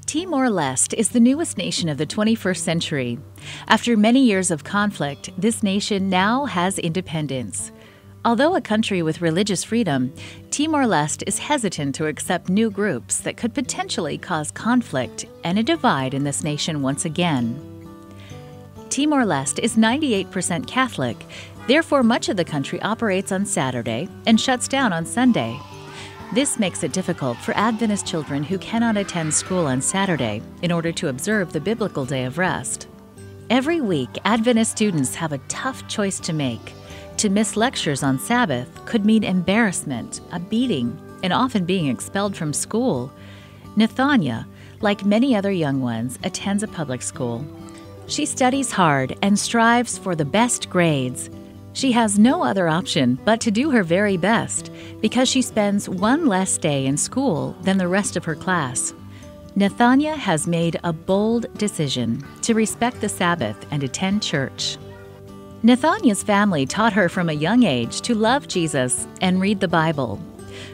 Timor Leste is the newest nation of the 21st century. After many years of conflict, this nation now has independence. Although a country with religious freedom, Timor Leste is hesitant to accept new groups that could potentially cause conflict and a divide in this nation once again. Timor Leste is 98% Catholic, therefore much of the country operates on Saturday and shuts down on Sunday. This makes it difficult for Adventist children who cannot attend school on Saturday in order to observe the biblical day of rest. Every week, Adventist students have a tough choice to make. To miss lectures on Sabbath could mean embarrassment, a beating, and often being expelled from school. Nathania, like many other young ones, attends a public school. She studies hard and strives for the best grades. She has no other option but to do her very best because she spends one less day in school than the rest of her class. Nathania has made a bold decision to respect the Sabbath and attend church. Nathania's family taught her from a young age to love Jesus and read the Bible.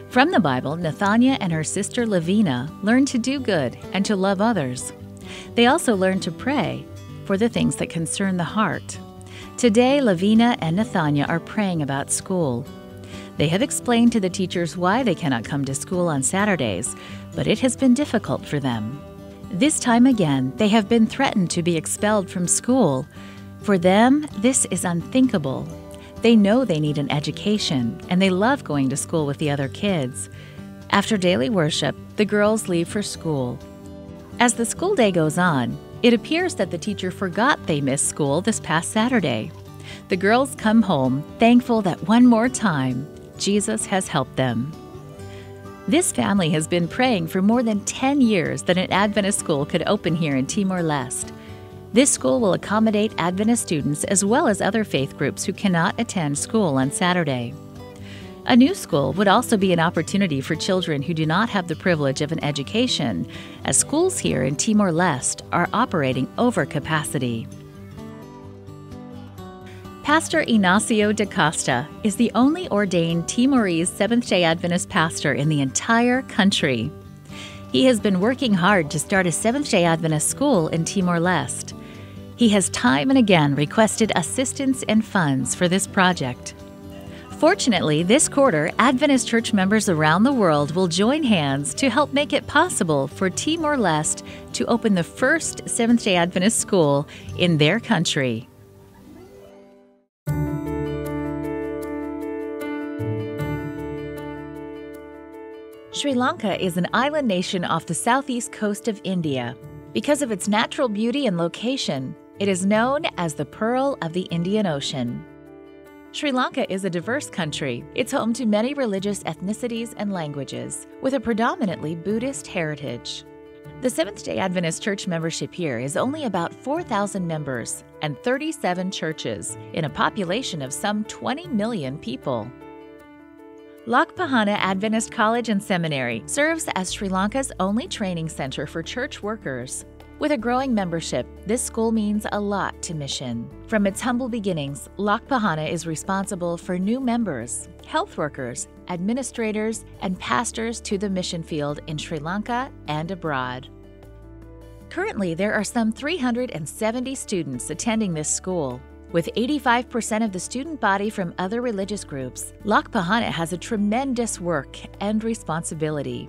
From the Bible, Nathania and her sister Lavina learned to do good and to love others. They also learned to pray for the things that concern the heart. Today, Lavina and Nathania are praying about school. They have explained to the teachers why they cannot come to school on Saturdays, but it has been difficult for them. This time again, they have been threatened to be expelled from school. For them, this is unthinkable. They know they need an education, and they love going to school with the other kids. After daily worship, the girls leave for school. As the school day goes on, it appears that the teacher forgot they missed school this past Saturday. The girls come home thankful that one more time, Jesus has helped them. This family has been praying for more than 10 years that an Adventist school could open here in Timor Leste. This school will accommodate Adventist students as well as other faith groups who cannot attend school on Saturday. A new school would also be an opportunity for children who do not have the privilege of an education, as schools here in Timor Leste are operating over capacity. Pastor Inaciu da Kosta is the only ordained Timorese Seventh-day Adventist pastor in the entire country. He has been working hard to start a Seventh-day Adventist school in Timor Leste. He has time and again requested assistance and funds for this project. Fortunately, this quarter, Adventist church members around the world will join hands to help make it possible for Timor Leste to open the first Seventh-day Adventist school in their country. Sri Lanka is an island nation off the southeast coast of India. Because of its natural beauty and location, it is known as the Pearl of the Indian Ocean. Sri Lanka is a diverse country. It's home to many religious ethnicities and languages, with a predominantly Buddhist heritage. The Seventh-day Adventist church membership here is only about 4,000 members and 37 churches in a population of some 20 million people. Lakpahana Adventist College and Seminary serves as Sri Lanka's only training center for church workers. With a growing membership, this school means a lot to mission. From its humble beginnings, Lakpahana is responsible for new members, health workers, administrators, and pastors to the mission field in Sri Lanka and abroad. Currently, there are some 370 students attending this school. With 85% of the student body from other religious groups, Lakpahana has a tremendous work and responsibility.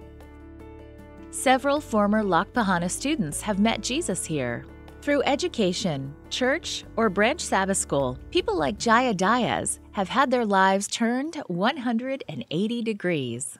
Several former Lakpahana students have met Jesus here. Through education, church, or branch Sabbath school, people like Jaya Diaz have had their lives turned 180 degrees.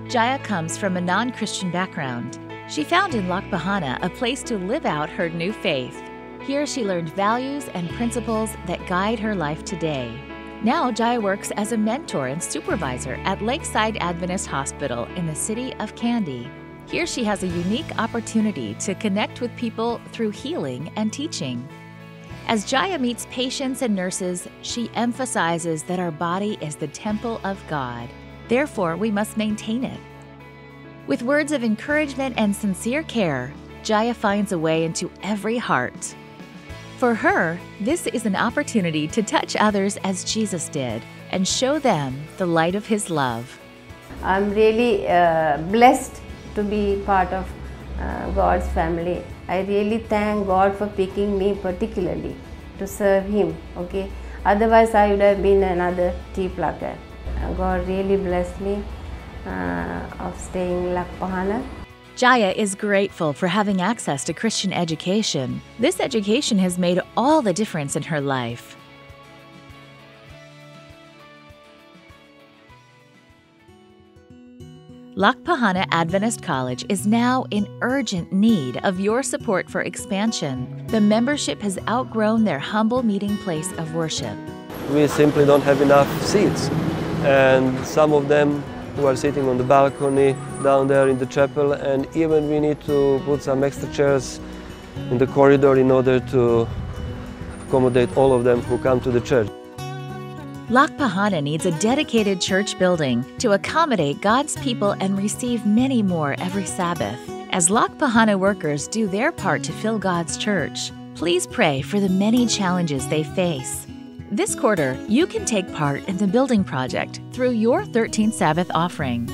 Jaya comes from a non-Christian background. She found in Lakpahana a place to live out her new faith. Here she learned values and principles that guide her life today. Now Jaya works as a mentor and supervisor at Lakeside Adventist Hospital in the city of Kandy. Here she has a unique opportunity to connect with people through healing and teaching. As Jaya meets patients and nurses, she emphasizes that our body is the temple of God. Therefore, we must maintain it. With words of encouragement and sincere care, Jaya finds a way into every heart. For her, this is an opportunity to touch others as Jesus did and show them the light of His love. I'm really blessed to be part of God's family. I really thank God for picking me particularly to serve Him. Okay, otherwise I would have been another tea plucker. God really blessed me of staying in Lakpahana. Jaya is grateful for having access to Christian education. This education has made all the difference in her life. Lakpahana Adventist College is now in urgent need of your support for expansion. The membership has outgrown their humble meeting place of worship. We simply don't have enough seats, and some of them who are sitting on the balcony down there in the chapel, and even we need to put some extra chairs in the corridor in order to accommodate all of them who come to the church. Lakpahana needs a dedicated church building to accommodate God's people and receive many more every Sabbath. As Lakpahana workers do their part to fill God's church, please pray for the many challenges they face. This quarter, you can take part in the building project through your 13th Sabbath offering.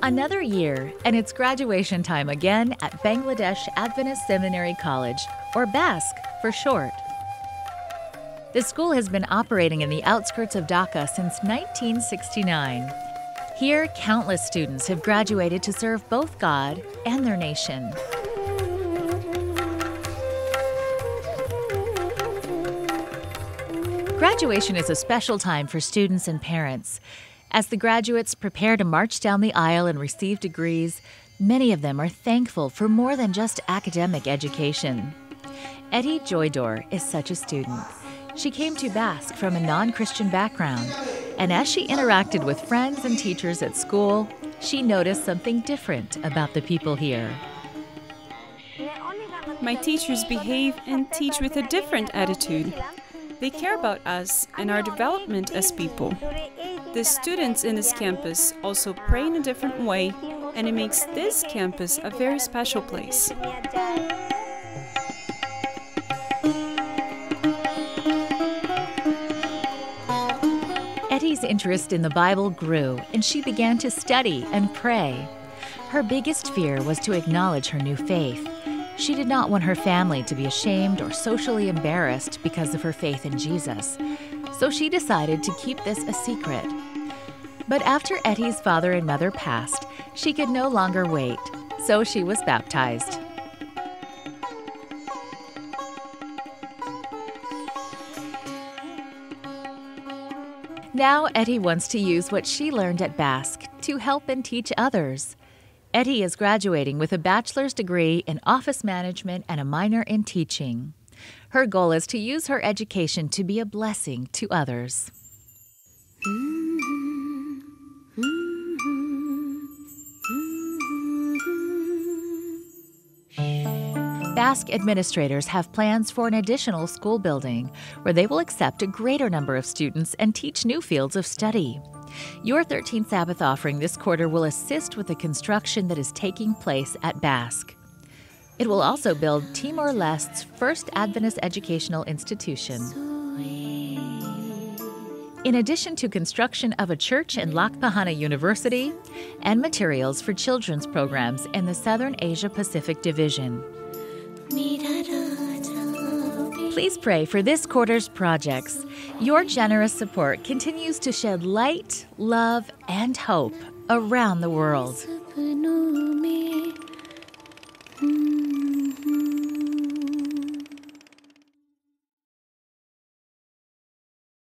Another year, and it's graduation time again at Bangladesh Adventist Seminary College, or BASC for short. The school has been operating in the outskirts of Dhaka since 1969. Here, countless students have graduated to serve both God and their nation. Graduation is a special time for students and parents. As the graduates prepare to march down the aisle and receive degrees, many of them are thankful for more than just academic education. Etty Joydor is such a student. She came to BASC from a non-Christian background, and as she interacted with friends and teachers at school, she noticed something different about the people here. My teachers behave and teach with a different attitude. They care about us and our development as people. The students in this campus also pray in a different way, and it makes this campus a very special place. Etty's interest in the Bible grew, and she began to study and pray. Her biggest fear was to acknowledge her new faith. She did not want her family to be ashamed or socially embarrassed because of her faith in Jesus, so she decided to keep this a secret. But after Etty's father and mother passed, she could no longer wait, so she was baptized. Now Etty wants to use what she learned at BASC to help and teach others. Etty is graduating with a bachelor's degree in office management and a minor in teaching. Her goal is to use her education to be a blessing to others. BASC administrators have plans for an additional school building where they will accept a greater number of students and teach new fields of study. Your 13th Sabbath offering this quarter will assist with the construction that is taking place at BASC. It will also build Timor Leste's first Adventist educational institution. In addition to construction of a church in Lakpahana University and materials for children's programs in the Southern Asia Pacific Division. Please pray for this quarter's projects. Your generous support continues to shed light, love, and hope around the world.